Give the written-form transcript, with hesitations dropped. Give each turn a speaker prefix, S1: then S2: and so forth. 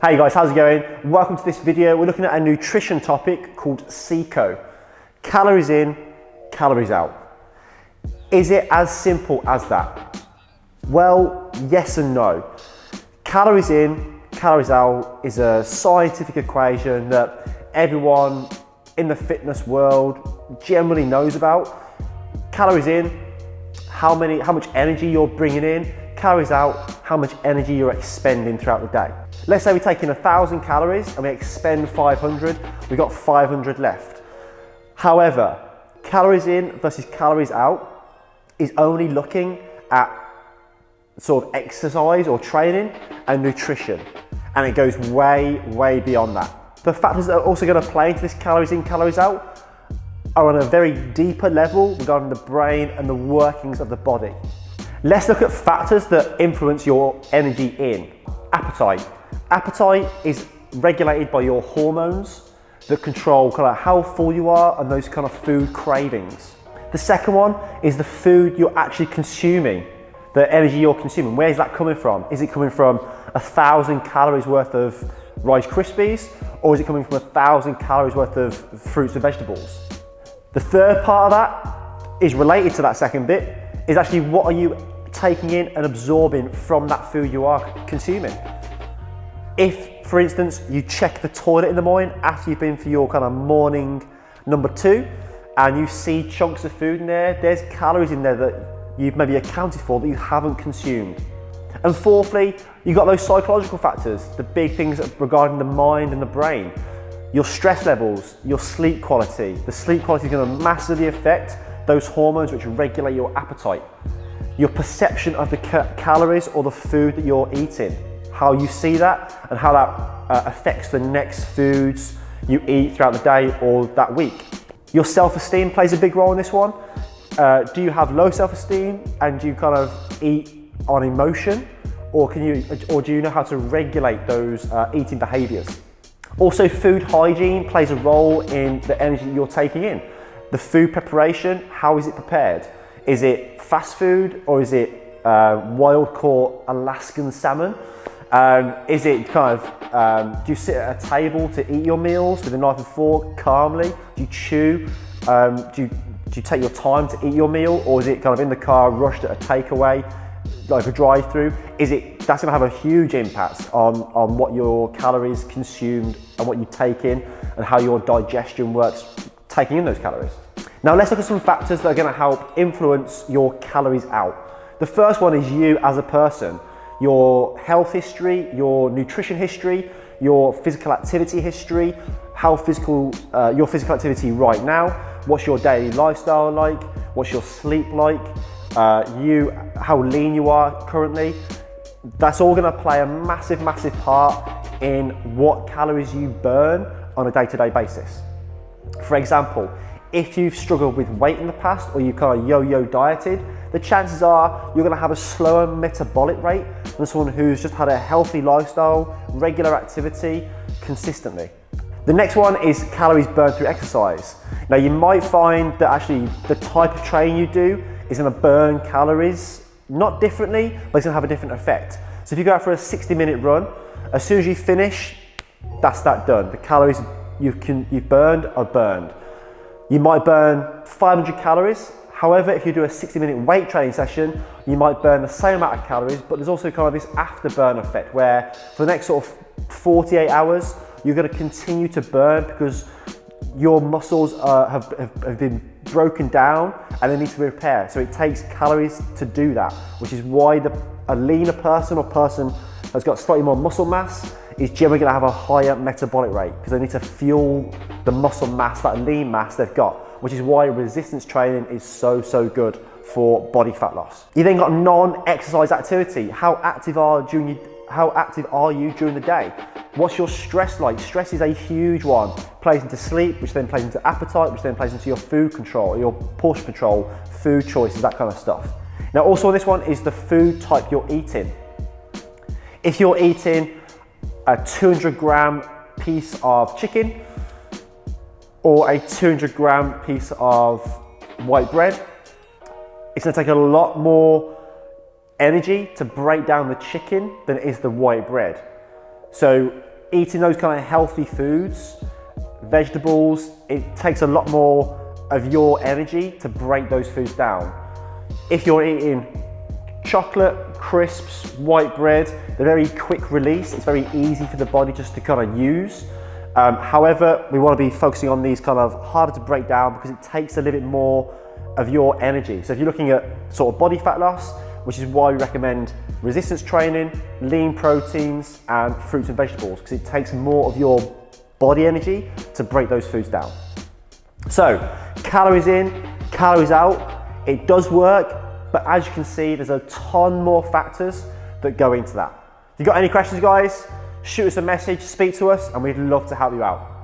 S1: Hey guys, how's it going? Welcome to this video. We're looking at a nutrition topic called CICO. Calories in, calories out. Is it as simple as that? Well, yes and no. Calories in, calories out is a scientific equation that everyone in the fitness world generally knows about. Calories in, how much energy you're bringing in. Calories out, how much energy you're expending throughout the day. Let's say we're taking 1,000 calories and we expend 500, we've got 500 left. However, calories in versus calories out is only looking at sort of exercise or training and nutrition. And it goes way, way beyond that. The factors that are also going to play into this calories in, calories out are on a very deeper level regarding the brain and the workings of the body. Let's look at factors that influence your energy in. Appetite. Appetite is regulated by your hormones that control kind of how full you are and those kind of food cravings. The second one is the food you're actually consuming, the energy you're consuming. Where is that coming from? Is it coming from 1,000 calories worth of Rice Krispies, or is it coming from 1,000 calories worth of fruits and vegetables? The third part of that is related to that second bit, is actually what are you taking in and absorbing from that food you are consuming. If, for instance, you check the toilet in the morning after you've been for your kind of morning number 2 and you see chunks of food in there, there's calories in there that you've maybe accounted for that you haven't consumed. And fourthly, you've got those psychological factors, the big things regarding the mind and the brain. Your stress levels, your sleep quality. The sleep quality is going to massively affect those hormones which regulate your appetite. Your perception of the calories or the food that you're eating, how you see that and how that affects the next foods you eat throughout the day or that week. Your self-esteem plays a big role in this one. Do you have low self-esteem and do you kind of eat on emotion, or do you know how to regulate those eating behaviours? Also, food hygiene plays a role in the energy you're taking in. The food preparation, how is it prepared? Is it fast food or is it wild caught Alaskan salmon? Is it kind of, do you sit at a table to eat your meals with a knife and fork calmly? Do you chew? Do you take your time to eat your meal, or is it kind of in the car rushed at a takeaway, like a drive-through? That's gonna have a huge impact on what your calories consumed and what you take in and how your digestion works taking in those calories. Now let's look at some factors that are going to help influence your calories out. The first one is you as a person, your health history, your nutrition history, your physical activity history, how your physical activity right now, what's your daily lifestyle like, what's your sleep like, how lean you are currently. That's all going to play a massive, massive part in what calories you burn on a day-to-day basis. For example, if you've struggled with weight in the past or you kind of yo-yo dieted, the chances are you're going to have a slower metabolic rate than someone who's just had a healthy lifestyle, regular activity, consistently. The next one is calories burned through exercise. Now you might find that actually the type of training you do is going to burn calories, not differently, but it's going to have a different effect. So if you go out for a 60-minute run, as soon as you finish, that's that done. The calories you've burned are burned. You might burn 500 calories. However, if you do a 60-minute weight training session, you might burn the same amount of calories, but there's also kind of this afterburn effect where for the next sort of 48 hours, you're going to continue to burn because your muscles have been broken down and they need to be repaired. So it takes calories to do that, which is why a leaner person or person that's got slightly more muscle mass is generally going to have a higher metabolic rate because they need to fuel the muscle mass, that lean mass they've got, which is why resistance training is so, so good for body fat loss. You then got non-exercise activity. How active are you during the day? What's your stress like? Stress is a huge one. Plays into sleep, which then plays into appetite, which then plays into your food control, your portion control, food choices, that kind of stuff. Now also on this one is the food type you're eating. If you're eating a 200-gram piece of chicken or a 200-gram piece of white bread, it's going to take a lot more energy to break down the chicken than it is the white bread. So eating those kind of healthy foods, vegetables, it takes a lot more of your energy to break those foods down. If you're eating chocolate, crisps, white bread, they're very quick release. It's very easy for the body just to kind of use. However, we want to be focusing on these kind of harder to break down because it takes a little bit more of your energy. So if you're looking at sort of body fat loss, which is why we recommend resistance training, lean proteins, and fruits and vegetables, because it takes more of your body energy to break those foods down. So, calories in, calories out, it does work, but as you can see, there's a ton more factors that go into that. If you've got any questions, guys, shoot us a message, speak to us, and we'd love to help you out.